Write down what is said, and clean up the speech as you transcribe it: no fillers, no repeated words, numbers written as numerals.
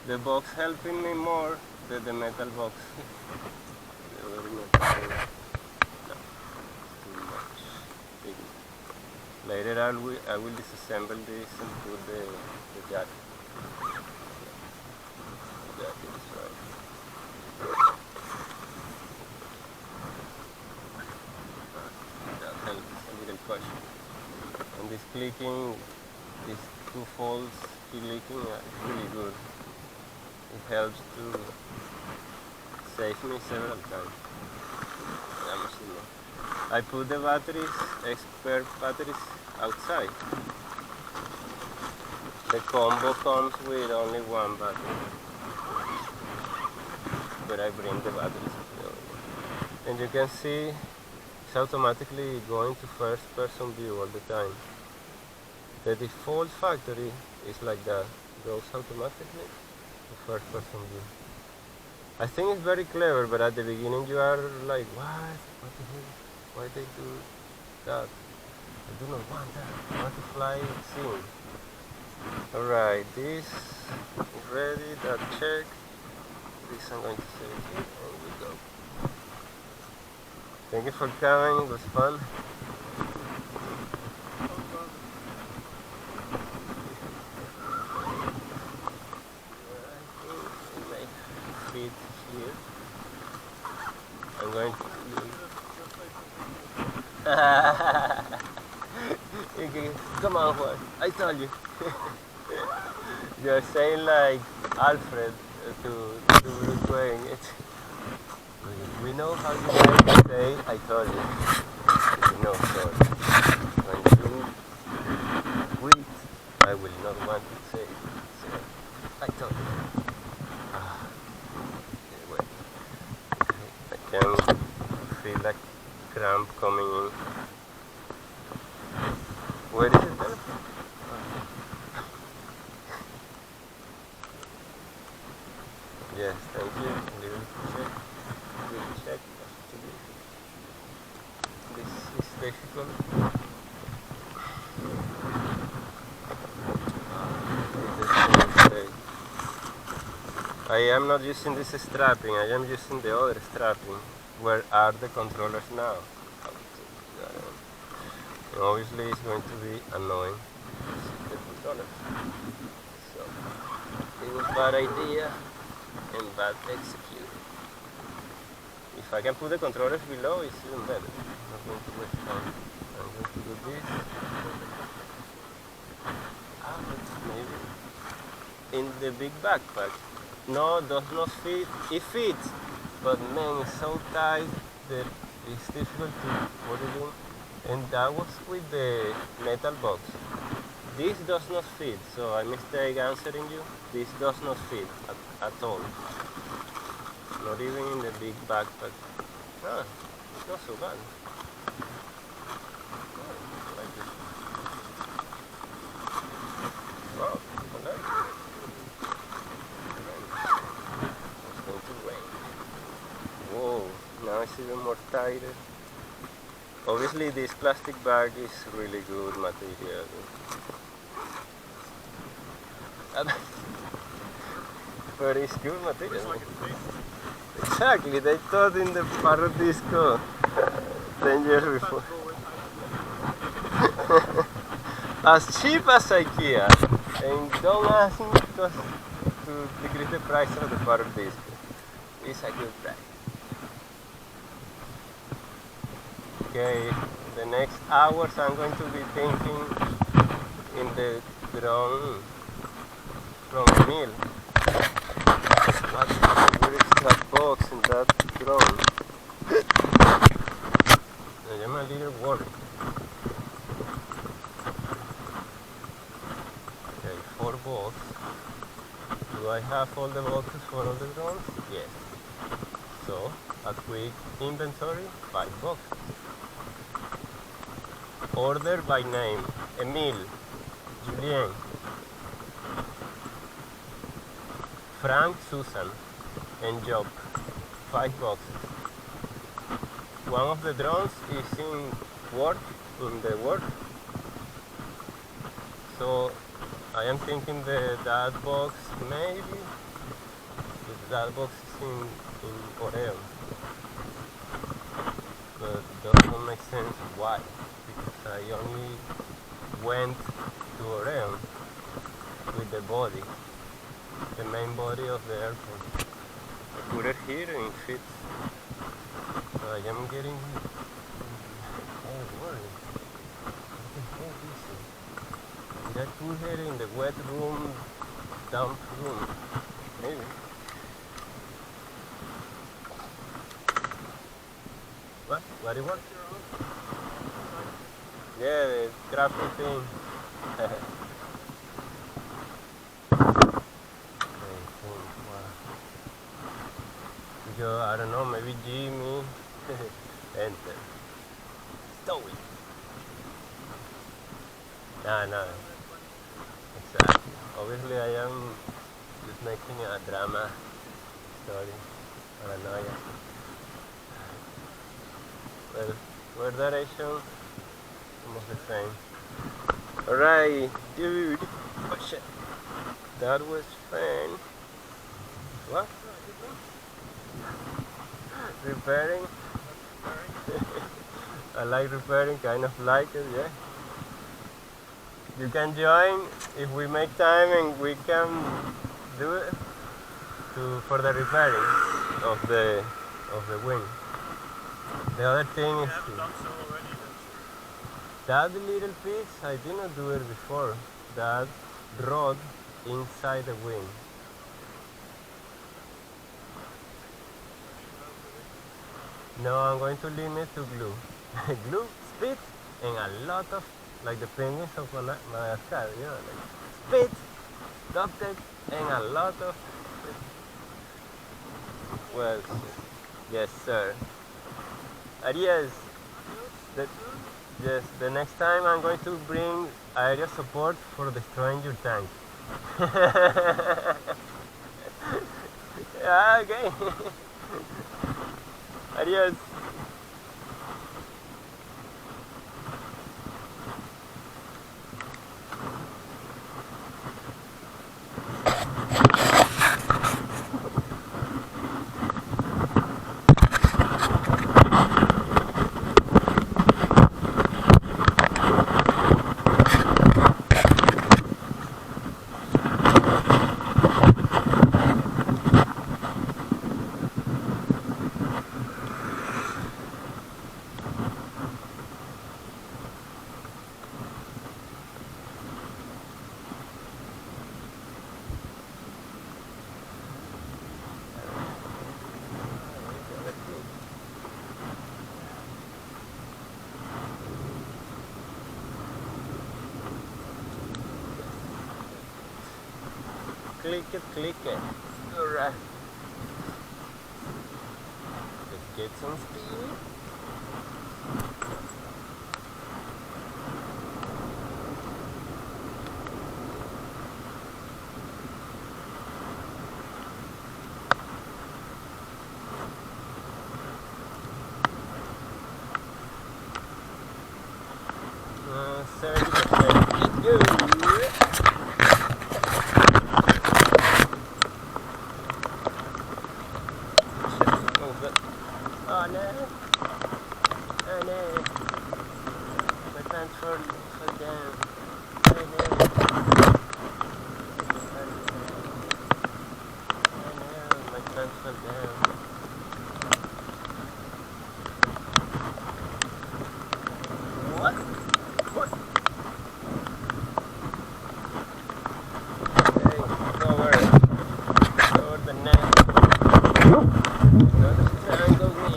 The box helping me more than the metal box. The very metal thing. No, it's too much. Big. Later I will disassemble this and put the jacket. The jacket is right. That helps a little caution. And this clicking, these two folds clicking are really good. It helps to save me several times. I put the batteries, expert batteries, outside. The combo comes with only one battery, but I bring the batteries to the other one. And you can see it's automatically going to first person view all the time. The default factory is like that, goes automatically to first person view. I think it's very clever, but at the beginning you are like, what? What the hell? Why they do that? I do not want that. I want to fly scene. Alright, this is ready, that check. This I'm going to save here and we go. Thank you for coming, it was fun. Here. I'm going to okay, come on Juan, I told you. You're saying like Alfred to Bruce Wayne. We know how you like to say I told you. You know, so when you quit, I will not want to say I told you. I can feel like cramp coming in. Where is it then? Yes, thank you. Little check. This is difficult. I am not using this strapping, I am using the other strapping. Where are the controllers now? And obviously it's going to be annoying to see the controllers. So it was a bad idea and bad execution. If I can put the controllers below, it's even better. I'm not going to waste time. I'm going to do this. Maybe in the big backpack. No, does not fit. It fits, but man, it's so tight that it's difficult to put it in. And that was with the metal box. This does not fit, so I mistake answering you. This does not fit at all. Not even in the big backpack. Ah, it's not so bad. Oh, I like this. Wow, I like it. Whoa, now it's even more tighter. Obviously this plastic bag is really good material. But it's good material. Exactly, they thought in the Parrot disco 10 years before. As cheap as IKEA. And don't ask me to decrease the price of the Parrot disco. It's a good price. Okay, the next hours I'm going to be thinking in the drone from Emil. Where is that box in that drone? I am a little worried. Okay, 4 boxes. Do I have all the boxes for all the drones? Yes. So, a quick inventory, 5 boxes. Order by name, Emil, Julien, Frank, Susan, and Job, 5 boxes. One of the drones is in the work. So I am thinking that box maybe that box is in Oreo. But doesn't make sense why. Because I only went to Oreo with the body, the main body of the airplane. I put it here and it fits. So I am getting worried. What the heck is it? Did I put it in the wet room, damp room? Maybe. What? What do you want? Yeah, the crafting thing. I don't know, maybe Jimmy. Enter. Stow it. No. Exactly. Obviously I am just making a drama story. Paranoia. Well, word direction, almost the same. Alright, dude. Oh shit. That was fun. What? Repairing? I like repairing, kind of like it, yeah. You can join if we make time and we can do it for the repairing of the wing. The other thing is that little piece, I did not do it before. That rod inside the wing. No, I'm going to limit to glue. Glue, spit, and a lot of, like the penguins of Madagascar, you know, like spit, duct tape, and a lot of spit. Well, yes sir. Adios. Yes, the next time I'm going to bring aerial support for destroying your tank. Yeah, okay. Adios. Click it. Alright. Let's get some speed. Oh no. Oh no. My pants fell down. Oh no. Oh no, my pants fell down. What? What? Hey, lower. Lower the net. Don't strangle me.